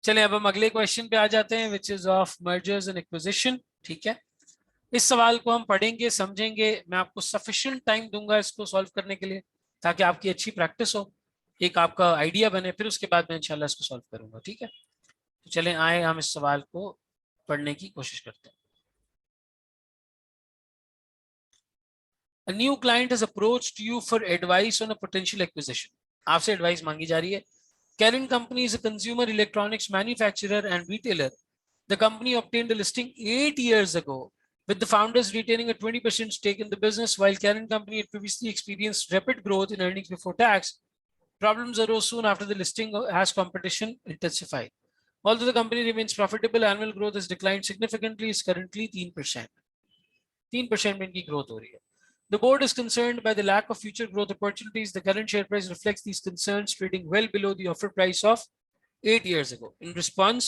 चलें अब हम अगले क्वेश्चन पे आ जाते हैं, which is of mergers and acquisition. ठीक है, इस सवाल को हम पढ़ेंगे, समझेंगे। मैं आपको सफिशिएंट टाइम दूंगा इसको सॉल्व करने के लिए, ताकि आपकी अच्छी प्रैक्टिस हो, एक आपका आइडिया बने। फिर उसके बाद मैं इंशाल्लाह इसको सॉल्व करूंगा। ठीक है, तो चलें आए हम इस सवाल को पढ़ने की कोशिश करते हैं। A new client has approached you for advice on a potential acquisition. आपसे एडवाइस मांगी जा रही है। Canon Company is a consumer electronics manufacturer and retailer. The company obtained a listing 8 years ago, with the founders retaining a 20% stake in the business. While Canon Company had previously experienced rapid growth in earnings before tax, problems arose soon after the listing as competition intensified. Although the company remains profitable, annual growth has declined significantly. Is currently 3%. 3% में इनकी growth हो रही है। The board is concerned by the lack of future growth opportunities. The current share price reflects these concerns, trading well below the offer price of 8 years ago. In response,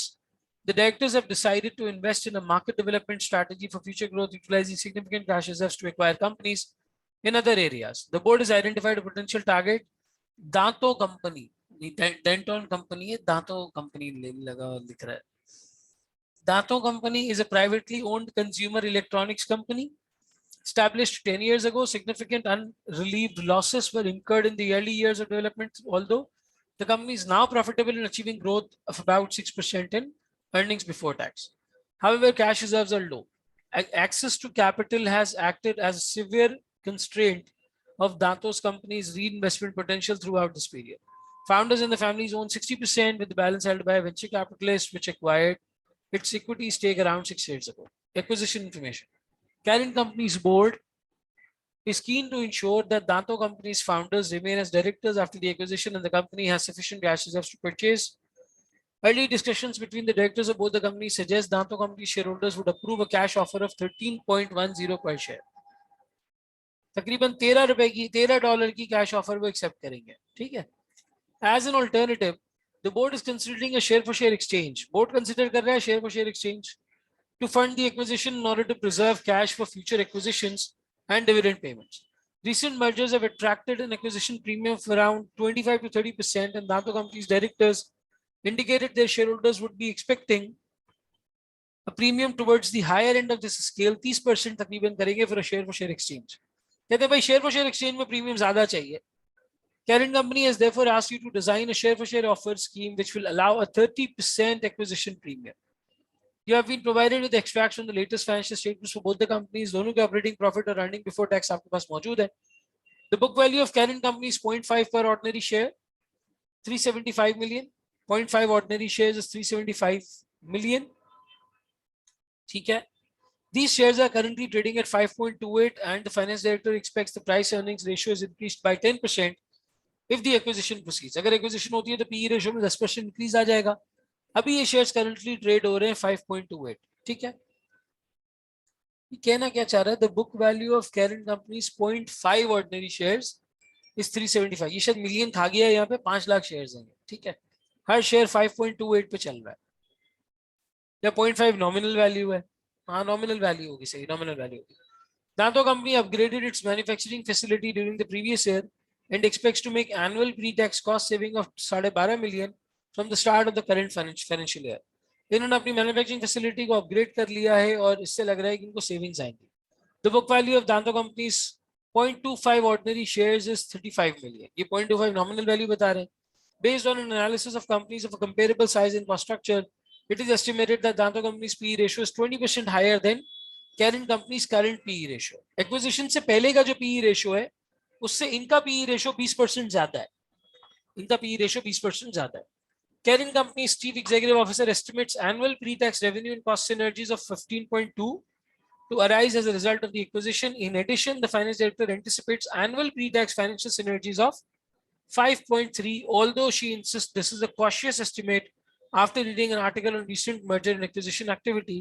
the directors have decided to invest in a market development strategy for future growth, utilizing significant cash reserves to acquire companies in other areas. The board has identified a potential target, Dato Company. Denton Company है, Dato Company लगा लिख रहा है। Dato Company is a privately owned consumer electronics company. Established 10 years ago, significant unrelieved losses were incurred in the early years of development, although the company is now profitable and achieving growth of about 6% in earnings before tax. However, cash reserves are low. Access to capital has acted as a severe constraint of Dato's company's reinvestment potential throughout this period. Founders and the families own 60%, with the balance held by a venture capitalist, which acquired its equity stake around 6 years ago. Acquisition information. Canon Company's board is keen to ensure that Dato Company's founders remain as directors after the acquisition, and the company has sufficient cash reserves to purchase. Early discussions between the directors of both the companies suggest Dato Company shareholders would approve a cash offer of 13.10 per share. तकरीबन $13 की cash offer वो accept करेंगे। ठीक है, as an alternative the board is considering a share for share exchange. Board consider कर रहा है share for share exchange to fund the acquisition in order to preserve cash for future acquisitions and dividend payments. Recent mergers have attracted an acquisition premium of around 25 to 30%, and Dato Company's directors indicated their shareholders would be expecting a premium towards the higher end of this scale. 30% तकरीबन करेंगे for a share for share exchange. कहते हैं भाई share for share exchange में premium ज़्यादा चाहिए. Canon Company has therefore asked you to design a share for share offer scheme which will allow a 30% acquisition premium. You have been provided with extracts from the latest financial statements for both the companies. दोनों के operating profit और earning before tax आपके पास मौजूद है. The book value of Canon Company is 0.5 per ordinary share, 375 million. 0.5 ordinary shares is 375 million. ठीक है. These shares are currently trading at 5.28, and the finance director expects the price earnings ratio is increased by 10% if the acquisition proceeds. अगर acquisition होती है तो PE ratio में 10% increase आ जाएगा. अभी ये शेयर्स करंटली ट्रेड हो रहे हैं 5.28. ठीक है, कहना क्या चाह रहा है, the book value of current companies 0.5 ordinary shares is 375. ये शायद मिलियन था गया, यहाँ पे 5 लाख शेयर्स हैं। ठीक है, हर शेयर 5.28 पे चल रहा है, या 0.5 नॉमिनल वैल्यू है। हाँ नॉमिनल वैल्यू होगी, सही नॉमिनल वैल्यू होगी। Dato Company upgraded its manufacturing facility during the previous year and expects to make annual pre-tax cost saving of 12.5 million from the start of the current financial year. इन्होंने अपनी manufacturing facility को upgrade कर लिया है और इससे लग रहा है कि इनको सेविंग्स आएंगी। The book value of Danto companies 0.25 ordinary shares is 35 million. ये 0.25 नॉमिनल वैल्यू बता रहे हैं। Based on an analysis of companies of a comparable size and cost structure, it is estimated that Danto companies P ratio is 20% higher than current companies current PE ratio. Acquisition से पहले का जो PE ratio है उससे इनका PE ratio 20% ज्यादा है। इनका पीई रेशियो 20% ज्यादा है। Canon Company's chief executive officer estimates annual pre-tax revenue and cost synergies of 15.2 to arise as a result of the acquisition. In addition, the finance director anticipates annual pre-tax financial synergies of 5.3, although she insists this is a cautious estimate after reading an article on recent merger and acquisition activity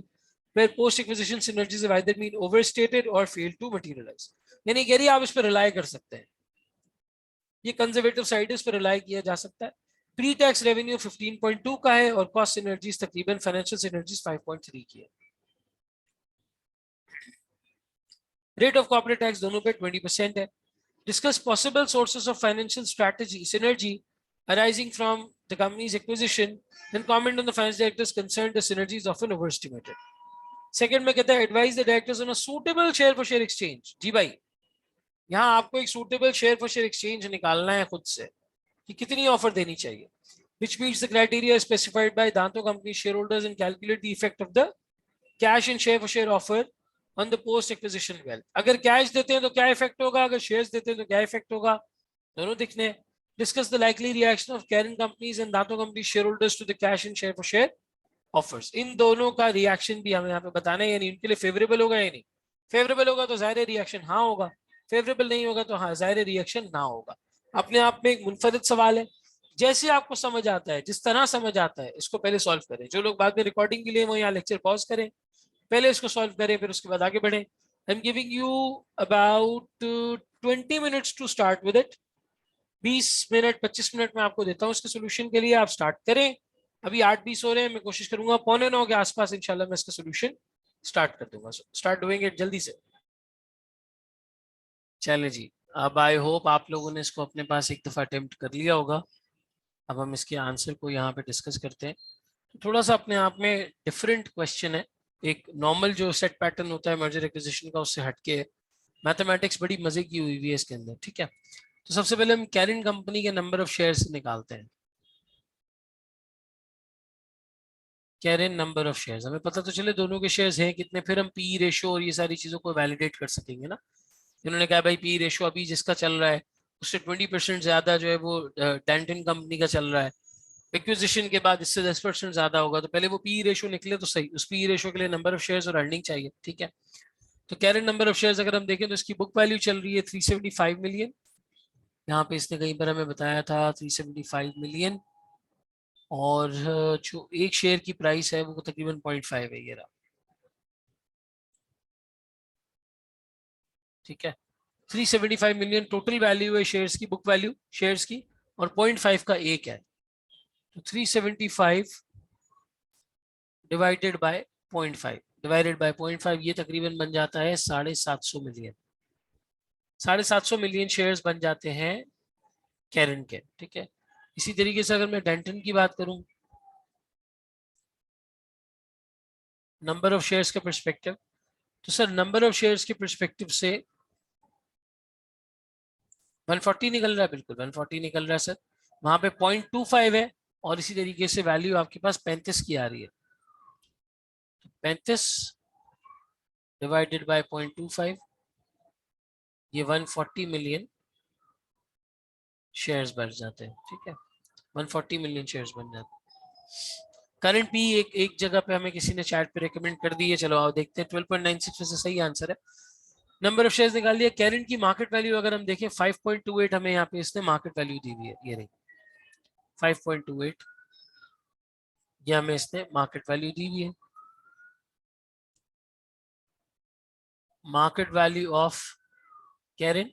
where post-acquisition synergies have either been overstated or failed to materialize. यानी कह रही आप इस पर rely कर सकते हैं, ये कंजर्वेटिव साइड है, इस पर रिलाई किया जा सकता है। प्री टैक्स रेवेन्यू 15.2 का है और कॉस्ट सिनर्जीज तकरीबन फाइनेंशियल सिनर्जीज 5.3 की है। रेट ऑफ कॉर्पोरेट टैक्स दोनों पे 20% है। Discuss possible sources of financial strategy synergy arising from the company's acquisition, then comment on the finance directors concerned the synergies often overestimated. Second में कहता है advise the directors on a suitable share for share exchange. जी भाई, यहाँ आपको एक suitable share for share exchange निकालना है खुद से कि कितनी ऑफर देनी चाहिए, which meets the criteria specified by Danto company shareholders and calculate the effect of the cash and share for share offer on the post acquisition wealth. अगर cash देते हैं तो क्या इफेक्ट होगा, अगर शेयर्स देते हैं तो क्या इफेक्ट होगा, दोनों दिखने हैं. Discuss the likely reaction of Karen companies and Danto company shareholders to the cash and share for share offers. इन दोनों का रिएक्शन भी हमें यहाँ पे बताना है, यानी इनके लिए फेवरेबल होगा या नहीं. फेवरेबल होगा तो जाहिर रिएक्शन हाँ होगा, फेवरेबल नहीं होगा तो हाँ जाहिर रिएक्शन ना होगा. अपने आप में एक मुनफरिद सवाल है. जैसे आपको समझ आता है, जिस तरह समझ आता है, इसको पहले सॉल्व करें. जो लोग बाद में रिकॉर्डिंग के लिए वो यहाँ लेक्चर पॉज करें, पहले इसको सॉल्व करें, फिर उसके बाद आगे बढ़ें. I am giving you about 20 minutes to start with it. 20 minute 25 minute में आपको देता हूँ इसके सोल्यूशन के लिए. आप स्टार्ट करें. अभी 8:20 हो रहे हैं, मैं कोशिश करूंगा 8:45 के आसपास इंशाल्लाह मैं इसका सोल्यूशन स्टार्ट कर दूंगा. स्टार्ट डूइंग इट जल्दी से. चले जी, अब आई होप आप लोगों ने इसको अपने पास एक दफा अटेम्प्ट कर लिया होगा. अब हम इसके आंसर को यहाँ पे डिस्कस करते हैं. थोड़ा सा अपने आप में डिफरेंट क्वेश्चन है. एक नॉर्मल जो सेट पैटर्न होता है मर्जर एक्विजिशन का, उससे हटके मैथमेटिक्स बड़ी मजे की हुई है इसके अंदर. ठीक है, तो सबसे पहले हम कैरेंट कंपनी के नंबर ऑफ शेयर्स निकालते हैं. कैरेंट नंबर ऑफ शेयर्स, हमें पता तो चले दोनों के शेयर्स हैं कितने, फिर हम पी रेशो और ये सारी चीजों को वैलिडेट कर सकेंगे ना. इन्होंने कहा भाई पी रेशो अभी जिसका चल रहा है उससे 20% ज्यादा जो है वो डेंटन कंपनी का चल रहा है. एक्विजिशन के बाद इससे 10% ज्यादा होगा, तो पहले वो पी रेशो निकले तो सही. उस पी रेशो के लिए नंबर ऑफ शेयर्स और अर्निंग चाहिए. ठीक है, तो कैरेंट नंबर ऑफ शेयर्स अगर हम देखें तो इसकी बुक वैल्यू चल रही है 375 मिलियन. यहाँ पे इसने कहीं पर हमें बताया था 375 मिलियन, और जो एक शेयर की प्राइस है वो तकरीबन 0.5 है, ये रहा. ठीक है, 375 मिलियन टोटल वैल्यू है शेयर्स की, बुक वैल्यू शेयर्स की, और 0.5 का एक है. तो 375 डिवाइडेड बाय 0.5 डिवाइडेड बाय 0.5, ये तकरीबन बन जाता है 750 मिलियन. 750 मिलियन शेयर्स बन जाते हैं कैरेंट के. ठीक है, इसी तरीके से अगर मैं डेंटन की बात करूं, नंबर ऑफ शेयर्स के परस्पेक्टिव, तो सर नंबर ऑफ शेयर्स के परस्पेक्टिव से 140 निकल रहा है. बिल्कुल 140 निकल रहा है सर. वहां पे 0.25 है, और इसी तरीके से वैल्यू आपके पास 35 की आ रही है. 35 डिवाइडेड बाय 0.25, ये 140 मिलियन शेयर्स बन जाते हैं. ठीक है, 140 मिलियन शेयर्स बन जाते हैं. करंट पी एक जगह पे हमें किसी ने चैट पे रेकमेंड कर दी है, चलो आओ देखते हैं. 12.96 में से सही आंसर है. नंबर ऑफ शेयर्स निकाल लिया. कैरेंट की मार्केट वैल्यू अगर हम देखें 5.28 हमें यहाँ पे इसने मार्केट वैल्यू दी हुई है. ये रही 5.28, ये हमें इसने मार्केट वैल्यू दी हुई है. Market value of current.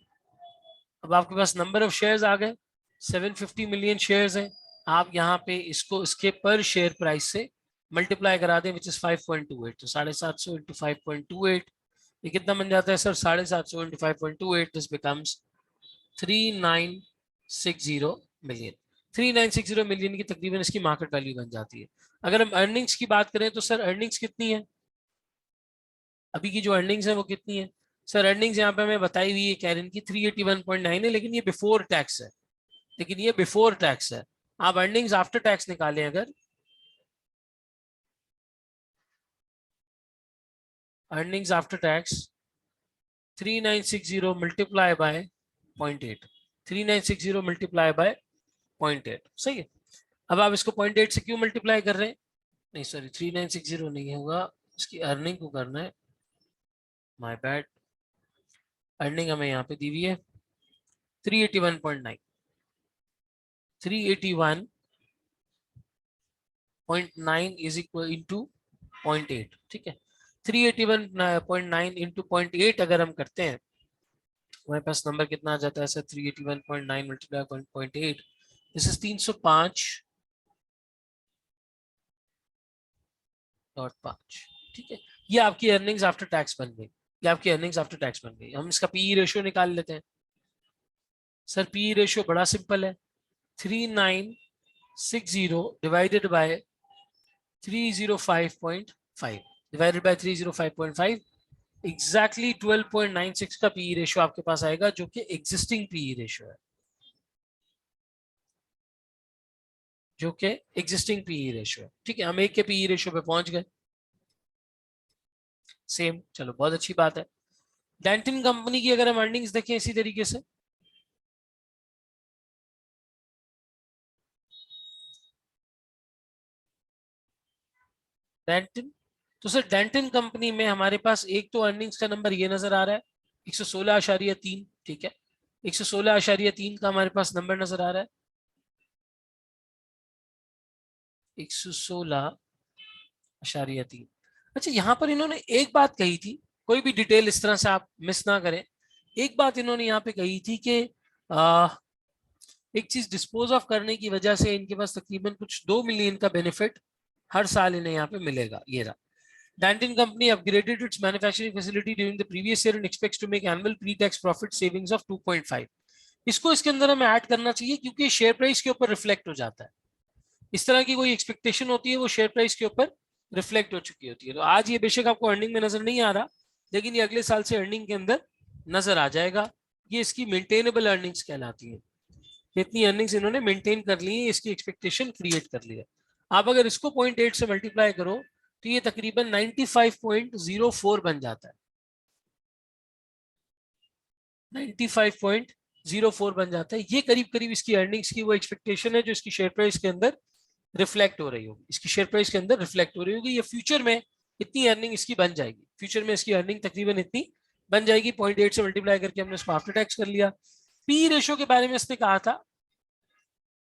अब आपके पास नंबर ऑफ शेयर्स आ गए, 750 मिलियन शेयर्स हैं. आप यहाँ पे इसको इसके पर शेयर प्राइस से मल्टीप्लाई करा दें, विच इज 5.28. तो 750 इंटू 5.28, ये कितना बन जाता है sir? 750 into 5.28, this becomes 3960 million. 3960 million की तकरीबन इसकी मार्केट वैल्यू बन जाती है. अगर हम अर्निंग्स की बात करें तो सर अर्निंग्स कितनी है? अभी की जो अर्निंग्स है वो कितनी है सर? अर्निंग्स यहाँ पे हमें बताई हुई है कैरेंट की 381.9 है, लेकिन ये बिफोर टैक्स है. लेकिन ये बिफोर टैक्स है. आप अर्निंग्स आफ्टर टैक्स निकालें, अगर earnings after tax 3960 multiply by 0.8, 3960 multiply by 0.8. सही है. अब आप इसको 0.8 से क्यों मल्टीप्लाई कर रहे हैं? नहीं सॉरी, 3960 नहीं होगा, इसकी अर्निंग को करना है. My bad. अर्निंग हमें यहाँ पे दी हुई है 381.9, 381.9 इज इक्वल इंटू 0.8. ठीक है, 381.9 इंटू 0.8 अगर हम करते हैं, हमारे पास नंबर कितना आ जाता है सर? 381.9 multiply 0.8, this is 305.5. ठीक है, ये आपकी अर्निंग्स आफ्टर टैक्स बन गई. ये आपकी अर्निंग्स आफ्टर टैक्स बन गई. हम इसका पी रेशियो निकाल लेते हैं. सर पी रेशियो बड़ा सिंपल है, 3960 60 divided by 305.5 divided by 305.5 exactly 12.96 का पीई रेशियो आपके पास आएगा, जो कि एग्जिस्टिंग पीई रेशियो है, जो कि एग्जिस्टिंग पीई रेशियो है। ठीक है, हम एक के पीई रेशियो पे पहुंच गए। सेम, चलो बहुत अच्छी बात है। डेंटिन कंपनी की अगर हम अर्निंग्स देखें इसी तरीके से, डेंटिन, तो सर डेंटिन कंपनी में हमारे पास एक तो अर्निंग्स का नंबर ये नजर आ रहा है 116.3। ठीक है, 116.3 का हमारे पास नंबर नजर आ रहा है, 116.3। अच्छा, यहाँ पर इन्होंने एक बात कही थी, कोई भी डिटेल इस तरह से आप मिस ना करें। एक बात इन्होंने यहाँ पे कही थी कि एक चीज डिस्पोज ऑफ करने की वजह से इनके पास तकरीबन कुछ 2 मिलियन का बेनिफिट हर साल इन्हें यहाँ पे मिलेगा। ये रहा, Danton Company upgraded its manufacturing facility during the previous year and expects to make annual pre-tax profit savings of 2.5। इसको इसके अंदर हमें ऐड करना चाहिए क्योंकि शेयर प्राइस के ऊपर रिफ्लेक्ट हो जाता है। इस तरह की कोई एक्सपेक्टेशन होती है वो शेयर प्राइस के ऊपर रिफ्लेक्ट हो चुकी होती है। तो आज ये बेशक आपको अर्निंग में नजर नहीं आ रहा, लेकिन ये अगले साल से अर्निंग के अंदर नजर आ जाएगा। ये इसकी मेंटेनेबल अर्निंग्स कहलाती है। इतनी अर्निंग्स इन्होंने मेंटेन कर ली है, इसकी एक्सपेक्टेशन क्रिएट कर ली है। आप अगर इसको 0.8 से मल्टीप्लाई करो तो ये तकरीबन 95.04 बन जाता है, 95.04 बन जाता है। ये करीब करीब इसकी अर्निंग्स की वो एक्सपेक्टेशन है जो इसकी शेयर प्राइस के अंदर रिफ्लेक्ट हो रही होगी, इसकी शेयर प्राइस के अंदर रिफ्लेक्ट हो रही होगी। ये फ्यूचर में इतनी अर्निंग इसकी बन जाएगी, फ्यूचर में इसकी अर्निंग तकरीबन इतनी बन जाएगी। 0.8 से मल्टीप्लाई करके हमने इसको आफ्टर टैक्स कर लिया। पी रेशो के बारे में इसने कहा था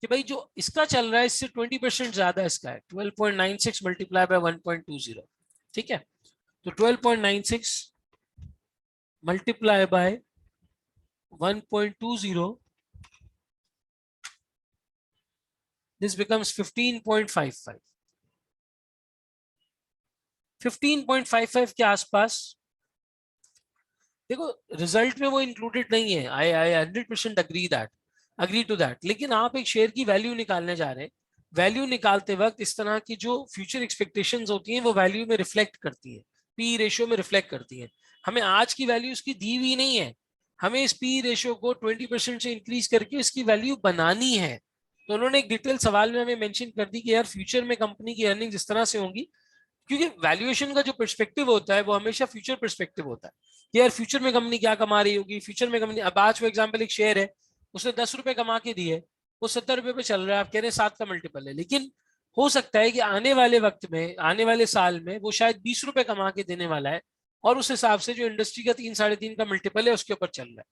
कि भाई जो इसका चल रहा है इससे 20% ज्यादा इसका है, 12.96 मल्टीप्लाई बाय 1.20। ठीक है, तो 12.96 मल्टीप्लाई बाय 1.20, this becomes 15.55। 15.55 के आसपास देखो, रिजल्ट में वो इंक्लूडेड नहीं है, आई 100% अग्री टू दैट, लेकिन आप एक शेयर की वैल्यू निकालने जा रहे हैं। वैल्यू निकालते वक्त इस तरह की जो फ्यूचर एक्सपेक्टेशंस होती हैं वो वैल्यू में रिफ्लेक्ट करती है, पी रेशियो में रिफ्लेक्ट करती है। हमें आज की वैल्यू उसकी दी हुई नहीं है, हमें इस पी रेशियो को 20% से इंक्रीज करके इसकी वैल्यू बनानी है। तो उन्होंने एक डिटेल सवाल में हमें मेंशन कर दी कि यार फ्यूचर में कंपनी की अर्निंग्स इस तरह से होंगी, क्योंकि वैल्यूएशन का जो पर्सपेक्टिव होता है वो हमेशा फ्यूचर पर्सपेक्टिव होता है कि यार फ्यूचर में कंपनी क्या कमा रही होगी, फ्यूचर में कंपनी, अब आज फॉर एग्जाम्पल एक शेयर है उसने 10 रुपए कमा के दिए, वो 70 रुपए पे चल रहा है, आप कह रहे हैं 7 का मल्टीपल है, लेकिन हो सकता है कि आने वाले वक्त में, आने वाले साल में वो शायद 20 रुपए कमा के देने वाला है और उस हिसाब से जो इंडस्ट्री का 3-3.5 का मल्टीपल है उसके ऊपर चल रहा है।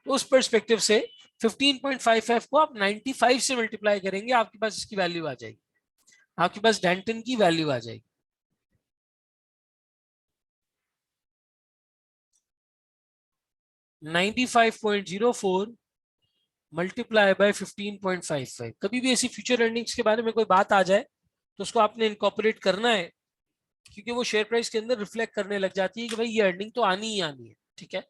तो उस परस्पेक्टिव से 15.55 को आप 95 से मल्टीप्लाई करेंगे, आपके पास इसकी वैल्यू आ जाएगी, आपके पास डेंटन की वैल्यू आ जाएगी। 95.04 मल्टीप्लाई बाय 15.55। कभी भी ऐसी फ्यूचर अर्निंग्स के बारे में कोई बात आ जाए तो उसको आपने इनकॉर्पोरेट करना है, क्योंकि वो शेयर प्राइस के अंदर रिफ्लेक्ट करने लग जाती है कि भाई ये अर्निंग तो आनी ही आनी है। ठीक है,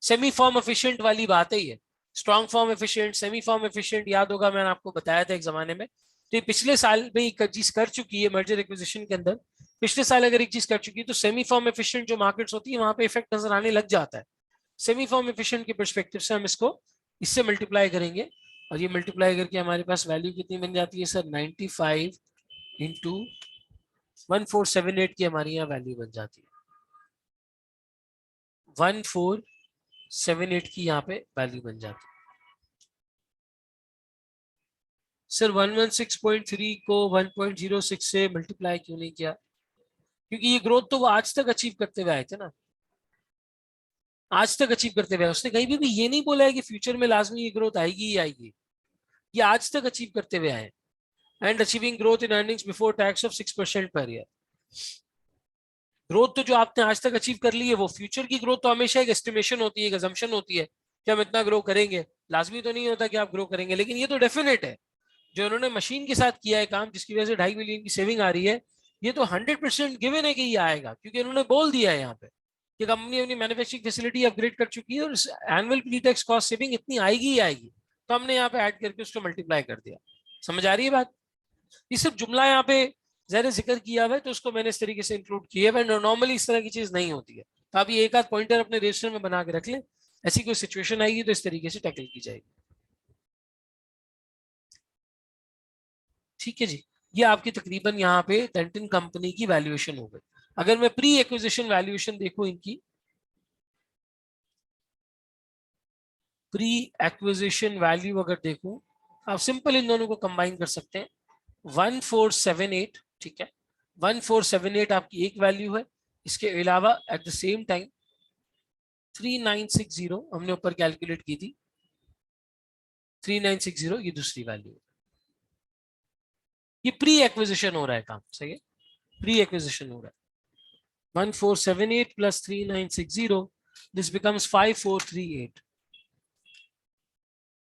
सेमी फॉर्म एफिशिएंट वाली बात है ये, strong form efficient, semi form efficient, याद होगा मैंने आपको बताया था एक जमाने में। तो ये पिछले साल में एक चीज कर चुकी है मर्जर एक्विजिशन के अंदर, पिछले साल अगर एक चीज कर चुकी है तो सेमी फॉर्म एफिशिएंट जो मार्केट्स होती है वहां पे इफेक्ट नजर आने लग जाता है। सेमी फॉर्म एफिशिएंट के परस्पेक्टिव से हम इसको इससे मल्टीप्लाई करेंगे और ये मल्टीप्लाई करके हमारे पास वैल्यू कितनी बन जाती है सर, 95 इंटू 1478 की हमारी यहाँ वैल्यू बन जाती है, 1478 की यहाँ पे वैल्यू बन जाती है। सर 116.3 को 1.06 से मल्टीप्लाई क्यों नहीं किया? क्योंकि ये ग्रोथ तो वो आज तक अचीव करते हुए आए थे ना, आज तक अचीव करते हुए। उसने कहीं भी ये नहीं बोला है कि फ्यूचर में लाजमी ये ग्रोथ आएगी ही आएगी, ये आज तक अचीव करते हुए आए। And achieving growth in earnings before tax of 6% per year. Growth तो जो आपने आज तक अचीव कर ली है वो फ्यूचर की ग्रोथ तो हमेशा एक एस्टिमेशन होती है, एक अजम्पशन होती है कि हम इतना ग्रो करेंगे। लाजमी तो नहीं होता कि आप ग्रो करेंगे, लेकिन ये तो डेफिनेट है जो उन्होंने मशीन के साथ किया है काम, जिसकी वजह से 2.5 मिलियन की सेविंग आ रही है, ये तो 100% गिवन है कि ये आएगा, क्योंकि उन्होंने बोल दिया है यहाँ पे कि कंपनी अपनी मैन्युफैक्चरिंग फैसिलिटी अपग्रेड कर चुकी है और annual pre tax cost saving इतनी आएगी ही आएगी। तो हमने यहाँ पे ऐड करके उसको मल्टीप्लाई कर दिया। समझ आ रही है बात? ये सिर्फ जुमला यहाँ पे ज़रा जिक्र किया हुआ है, तो उसको मैंने इस तरीके से इंक्लूड किया है। नॉर्मली इस तरह की चीज नहीं होती है, तो आप ये एक आध पॉइंटर अपने रजिस्टर में बना के रख लें, ऐसी कोई सिचुएशन आएगी तो इस तरीके से टैकल की जाएगी। ठीक है जी, ये आपकी तकरीबन यहाँ पे डेंटिन कंपनी की वैल्यूएशन हो गई। अगर मैं प्री एक्विजिशन वैल्यूएशन देखूं इनकी, प्री एक्विजिशन वैल्यू अगर देखूं, आप सिंपल इन दोनों को कंबाइन कर सकते हैं। 1478, ठीक है, 1478 आपकी एक वैल्यू है। इसके अलावा एट द सेम टाइम 3960 हमने ऊपर कैलकुलेट की थी, 3960 ये दूसरी वैल्यू है। ये प्री एक्विजिशन हो रहा है काम, सही है, प्री एक्विजिशन हो रहा है। 1478 plus 3960, this becomes 5438.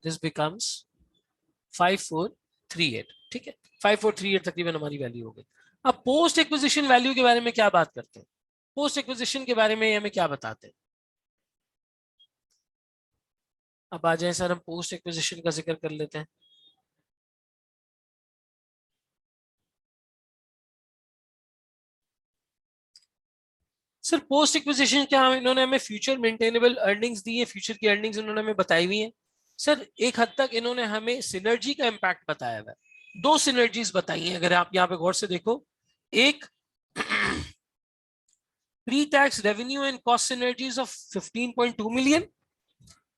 This becomes 5438, ठीक है, 5438 तकरीबन हमारी वैल्यू हो गई। अब पोस्ट एक्विजिशन वैल्यू के बारे में क्या बात करते हैं, पोस्ट एक्विजिशन के बारे में हमें क्या बताते हैं। अब आ जाए सर, हम पोस्ट एक्विजिशन का जिक्र कर लेते हैं। सर पोस्ट एक्विजिशन क्या, इन्होंने हमें फ्यूचर मेंटेनेबल अर्निंग्स दी है, फ्यूचर की अर्निंग्स इन्होंने हमें बताई हुई है। सर एक हद तक इन्होंने हमें सिनर्जी का इम्पैक्ट बताया हुआ है। दो सिनर्जीज बताई हैं, अगर आप यहाँ पे गौर से देखो, एक pre tax revenue and cost synergies of 15.2 million,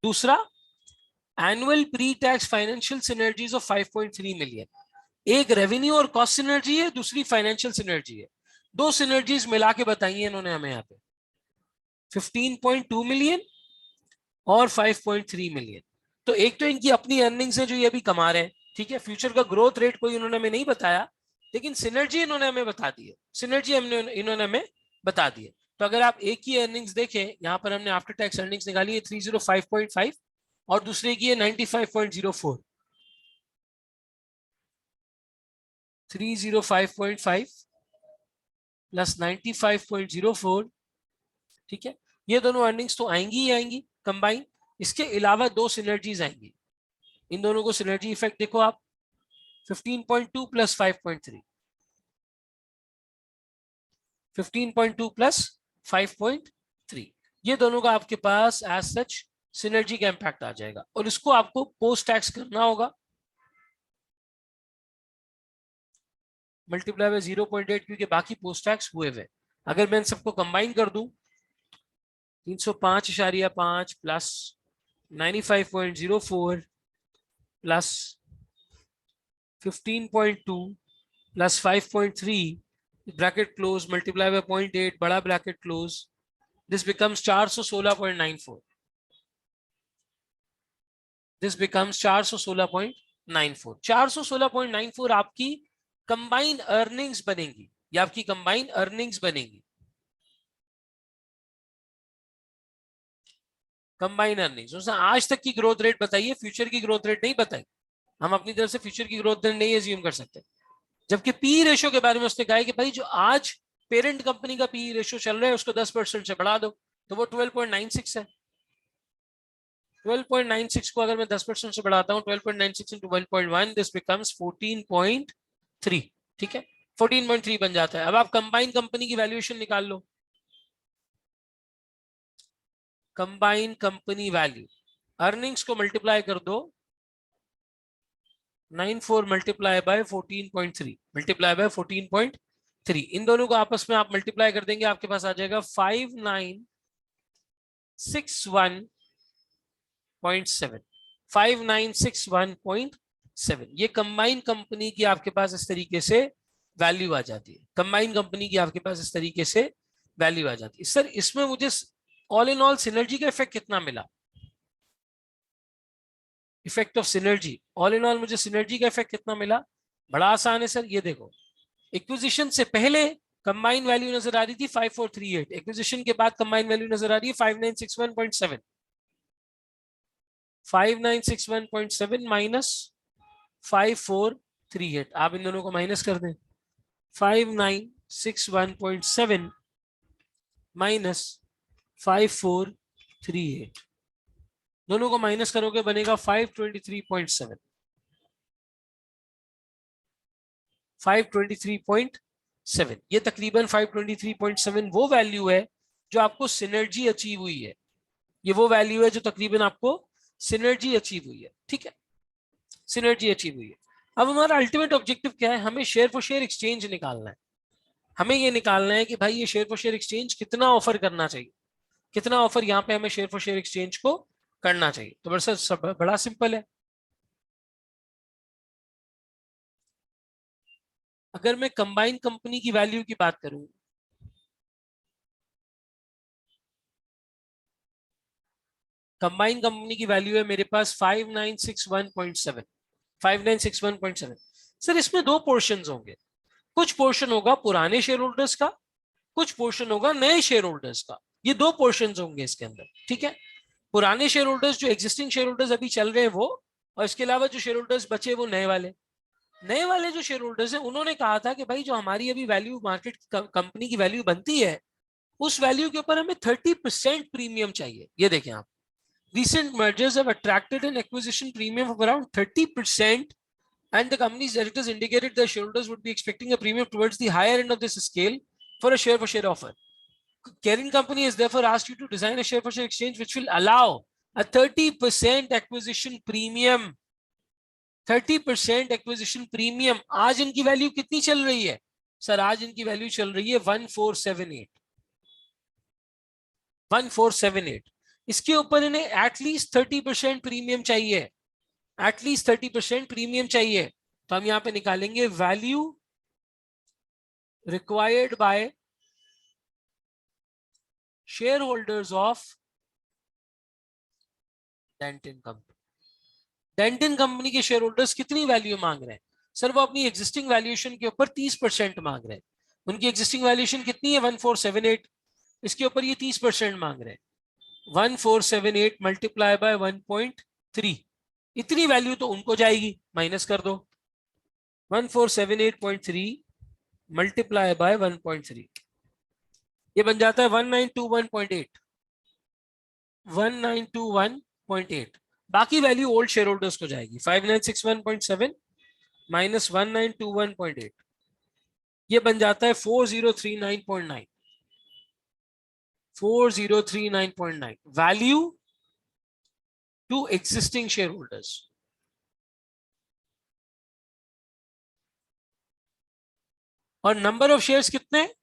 दूसरा annual pre tax financial synergies of 5.3 million. एक रेवेन्यू और कॉस्ट सिनर्जी है, दूसरी फाइनेंशियल सिनर्जी है। दो सिनर्जीज मिला के बताई है इन्होंने हमें यहाँ पे, 15.2 मिलियन और 5.3 मिलियन। तो एक तो इनकी अपनी अर्निंग्स है जो ये अभी कमा रहे हैं, ठीक है, फ्यूचर का ग्रोथ रेट कोई इन्होंने हमें नहीं बताया, लेकिन सिनर्जी इन्होंने हमें बता दी है, सिनर्जी इन्होंने हमें बता दी है। तो अगर आप एक ही अर्निंग्स देखें, यहाँ पर हमने आफ्टर टैक्स अर्निंग्स निकाली है 305.5 और दूसरे की है 95.04, 305.5 प्लस 95.04, ठीक है, ये दोनों अर्निंग्स तो आएंगी ही आएंगी कंबाइन। इसके अलावा दो सिनर्जीज आएंगी, इन दोनों को सिनर्जी इफेक्ट देखो आप, 15.2 प्लस 5.3, 15.2 प्लस 5.3, ये दोनों का आपके पास एज सच सिनर्जी का इंपैक्ट आ जाएगा, और इसको आपको पोस्ट टैक्स करना होगा, मल्टीप्लाई बाय 0.8, क्योंकि बाकी पोस्ट टैक्स हुए हुए। अगर मैं इन सबको कंबाइन कर दूं, 305.5 plus 95.04 plus 15.2 plus 5.3, bracket close, multiply by 0.8, बड़ा bracket close, this becomes 416.94, this becomes 416.94, 416.94 आपकी कंबाइन अर्निंग्स बनेगी, या आपकी कंबाइन अर्निंग्स बनेगी, कंबाइन अर्निंग्स। उसने आज तक की ग्रोथ रेट बताई है, फ्यूचर की ग्रोथ रेट नहीं बताई, हम अपनी तरफ से फ्यूचर की ग्रोथ रेट नहीं एज्यूम कर सकते। जबकि पी रेशियो के बारे में उसने कहा है कि भाई जो आज पेरेंट कंपनी का पी रेशियो चल रहा है उसको 10% से बढ़ा दो, तो वो 12.96 है। 12.96 को अगर मैं 10% से बढ़ाता हूँ, 12.96 into 1.1, दिस बिकम्स 14.3, ठीक है, 14.3 बन जाता है। अब आप कंबाइन कंपनी की वैल्यूएशन निकाल लो, कंबाइन कंपनी वैल्यू, अर्निंग्स को मल्टीप्लाई कर दो, 94 मल्टीप्लाई बाय 14.3, मल्टीप्लाई बाय 14.3, इन दोनों को आपस में आप मल्टीप्लाई कर देंगे, आपके पास आ जाएगा 5961.7, 5961.7। ये कंबाइन कंपनी की आपके पास इस तरीके से वैल्यू आ जाती है, कंबाइन कंपनी की आपके पास इस तरीके से वैल्यू आ जाती है। सर इसमें मुझे ऑल इन ऑल सिनर्जी का इफेक्ट कितना मिला, effect of synergy, all in all मुझे सिनर्जी का इफेक्ट कितना मिला, बड़ा आसान है सर, ये देखो, एक्विजिशन से पहले कंबाइन वैल्यू नजर आ रही थी 5438, एक्विजिशन के बाद कंबाइन वैल्यू नजर आ रही है 5961.7, 5961.7 माइनस 5438, आप इन दोनों को माइनस कर दें, 5961.7 माइनस 5438, दोनों को माइनस करोगे बनेगा 523.7। 523.7। ये तकरीबन 523.7 वो वैल्यू है जो आपको सिनर्जी अचीव हुई है। ये वो वैल्यू है जो तकरीबन आपको सिनर्जी अचीव हुई है। ठीक है, सिनर्जी अचीव हुई है। अब हमारा अल्टीमेट ऑब्जेक्टिव क्या है? हमें शेयर फॉर शेयर एक्सचेंज निकालना है। हमें ये निकालना है कि भाई ये शेयर फॉर शेयर एक्सचेंज कितना ऑफर करना चाहिए, कितना ऑफर यहाँ पे हमें शेयर फॉर शेयर एक्सचेंज को करना चाहिए। तो बड़ा सिंपल है। अगर मैं कंबाइन कंपनी की वैल्यू की बात करूं, कंबाइन कंपनी की वैल्यू है मेरे पास 5961.7। 5961.7। सर इसमें दो पोर्शंस होंगे, कुछ पोर्शन होगा पुराने शेयर होल्डर्स का, कुछ पोर्शन होगा नए शेयर होल्डर्स का। ये दो पोर्शंस होंगे इसके अंदर। ठीक है, पुराने शेयर होल्डर्स जो एग्जिस्टिंग शेयर होल्डर्स अभी चल रहे हैं वो, और इसके अलावा जो शेयर होल्डर्स बचे वो नए वाले। नए वाले जो शेयर होल्डर्स हैं उन्होंने कहा था कि भाई जो हमारी अभी वैल्यू मार्केट कंपनी की वैल्यू बनती है उस वैल्यू के ऊपर हमें 30% प्रीमियम चाहिए। ये देखें आप, recent mergers have attracted an acquisition premium of around 30%, and the company's directors indicated their shareholders would be expecting a premium towards the higher end of this scale for a share for share offer. Kering company has therefore asked you to design a share for share exchange which will allow a 30% acquisition premium। 30% acquisition premium. आज इनकी value कितनी चल रही है sir? आज इनकी value चल रही है 1478। 1478। इसके ऊपर इन्हें एटलीस्ट 30% प्रीमियम चाहिए, एटलीस्ट 30% प्रीमियम चाहिए। तो हम यहां पे निकालेंगे value required by shareholders of Dentin company. Dentin company के शेयर होल्डर्स कितनी वैल्यू मांग रहे हैं सर? वो अपनी एग्जिस्टिंग वैल्यूएशन के ऊपर 30% मांग रहे हैं। उनकी एग्जिस्टिंग वैल्यूएशन कितनी है? 1478। इसके ऊपर ये 30% मांग रहे हैं। 1478 मल्टीप्लाई बाय 1.3, इतनी वैल्यू तो उनको जाएगी, माइनस कर दो। 1478.3 मल्टीप्लाई बाय 1.3, ये बन जाता है 1921.8। 1921.8। बाकी वैल्यू ओल्ड शेयर होल्डर्स को जाएगी। 5961.7 माइनस 1921.8, ये बन जाता है 4039.9। 4039.9 value to existing shareholders. और नंबर ऑफ शेयर्स कितने?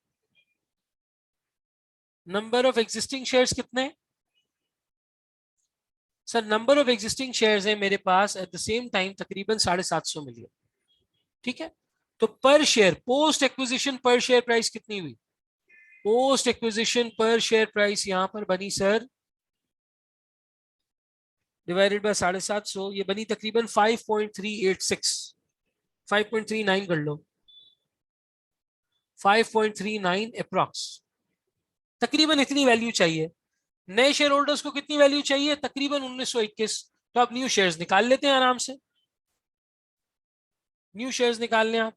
नंबर ऑफ एग्जिस्टिंग शेयर्स कितने sir? Number of existing shares है मेरे पास एट द सेम टाइम तकरीबन 750 मिलियन। ठीक है, तो per share post acquisition per share price कितनी हुई? Post acquisition per share price यहां पर बनी सर, डिवाइडेड बाय 750, ये बनी तकरीबन 5.386। 5.39 कर लो, 5.39 अप्रॉक्स। तकरीबन इतनी वैल्यू चाहिए। नए शेयर होल्डर्स को कितनी वैल्यू चाहिए? तकरीबन 1921। तो आप न्यू शेयर्स निकाल लेते हैं आराम से। न्यू शेयर्स निकाल लें आप।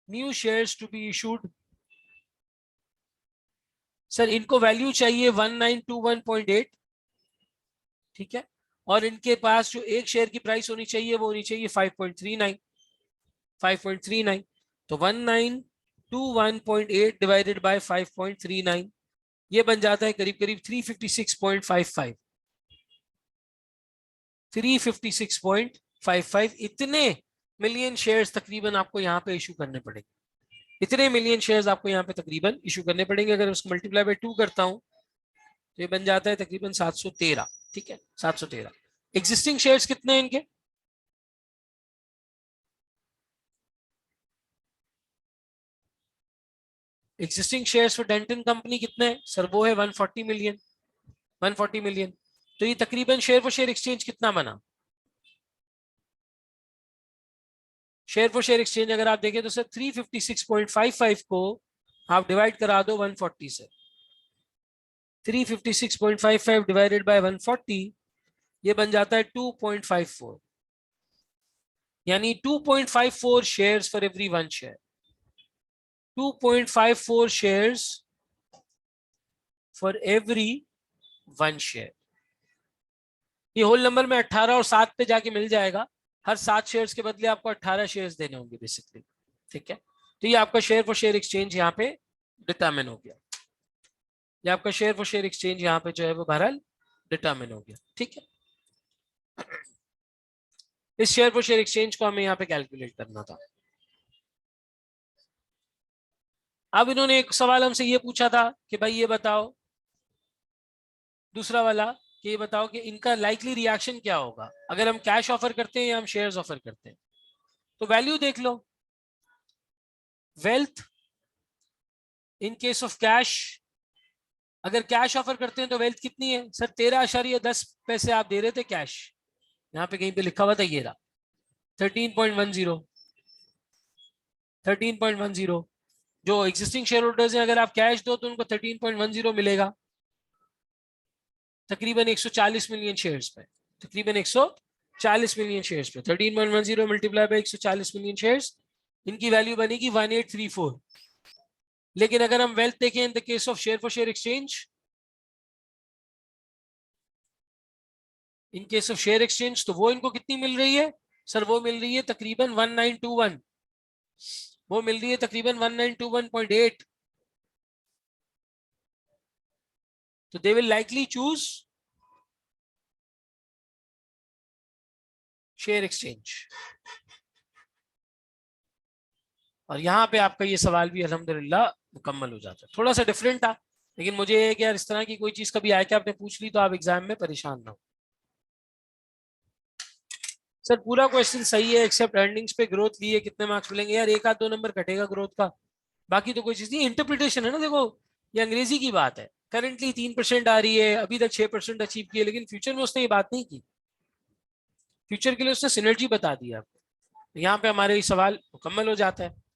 New shares to be issued sir, इनको वैल्यू चाहिए 1921.8। ठीक है, और इनके पास जो एक शेयर की प्राइस होनी चाहिए वो होनी चाहिए 5.39। 5.39, तो 1921.8 डिवाइडेड बाय 5.39, ये बन जाता है करीब करीब 356.55। 356.55 इतने मिलियन शेयर्स तकरीबन आपको यहाँ पे इशू करने पड़ेंगे। इतने मिलियन शेयर्स आपको यहाँ पे तकरीबन इशू करने पड़ेंगे। अगर उसको मल्टीप्लाई बाय 2 करता हूँ तो ये बन जाता है तकरीबन 713। ठीक है, 713। एग्जिस्टिंग शेयर्स कितने हैं इनके? Existing shares for Danton company कितने हैं सर? वो है 140 मिलियन। 140 मिलियन। तो ये तकरीबन शेयर फॉर शेयर एक्सचेंज कितना बना? शेयर फॉर शेयर एक्सचेंज अगर आप देखें तो सर 356.55 को आप डिवाइड करा दो 140 से। 356.55 डिवाइडेड बाय 140, ये बन जाता है 2.54, यानी 2.54 shares for every one share. 2.54 shares for every one share. ये होल नंबर में 18 और 7 पे जाके मिल जाएगा। हर 7 शेयर्स के बदले आपको 18 शेयर्स देने होंगे बेसिकली, ठीक है। तो ये आपका शेयर फॉर शेयर एक्सचेंज यहाँ पे डिटरमिन हो गया, ये आपका शेयर फॉर शेयर एक्सचेंज यहाँ पे जो है वो बहरहाल डिटरमिन हो गया, ठीक है। इस शेयर फॉर शेयर एक्सचेंज को हमें यहाँ पे कैलकुलेट करना था। अब इन्होंने एक सवाल हमसे ये पूछा था कि भाई ये बताओ, दूसरा वाला कि ये बताओ कि इनका लाइकली रिएक्शन क्या होगा अगर हम कैश ऑफर करते हैं या हम शेयर्स ऑफर करते हैं। तो वैल्यू देख लो, wealth in case of cash, अगर कैश ऑफर करते हैं तो वेल्थ कितनी है सर, 13.10 आप दे रहे थे कैश, यहाँ पे कहीं पे लिखा हुआ था ये रहा 13.10, 13.10। जो एग्जिस्टिंग शेयर होल्डर्स हैं अगर आप कैश दो तो उनको 13.10 मिलेगा, तकरीबन 140 मिलियन शेयर्स पे, तकरीबन 140 मिलियन शेयर्स पे 13.10 मल्टीप्लाई बाय 140 मिलियन शेयर्स, इनकी वैल्यू बनेगी 1834। लेकिन अगर हम वेल्थ देखें in the case of share for share exchange, in case of share exchange तो वो इनको कितनी मिल रही है सर, वो मिल रही है तकरीबन 1921, वो मिल रही है तकरीबन 1921.8। तो they will likely choose share exchange. और यहाँ पे आपका ये सवाल भी अल्हम्दुलिल्लाह मुकम्मल हो जाता है। थोड़ा सा डिफरेंट था, लेकिन मुझे कि यार इस तरह की कोई चीज कभी आए कि आपने पूछ ली तो आप एग्जाम में परेशान ना हो। सर पूरा क्वेश्चन सही है एक्सेप्ट अर्निंग्स पे ग्रोथ ली है, कितने मार्क्स मिलेंगे यार, 1 आध 2 नंबर कटेगा ग्रोथ का, बाकी तो कोई चीज नहीं। इंटरप्रिटेशन है ना, देखो ये अंग्रेजी की बात है, करंटली 3% आ रही है, अभी तक 6% अचीव किए, लेकिन फ्यूचर में उसने ये बात नहीं की, फ्यूचर के लिए उसने सिनर्जी बता दिया आपको। यहाँ पे हमारे सवाल मुकम्मल हो जाता है।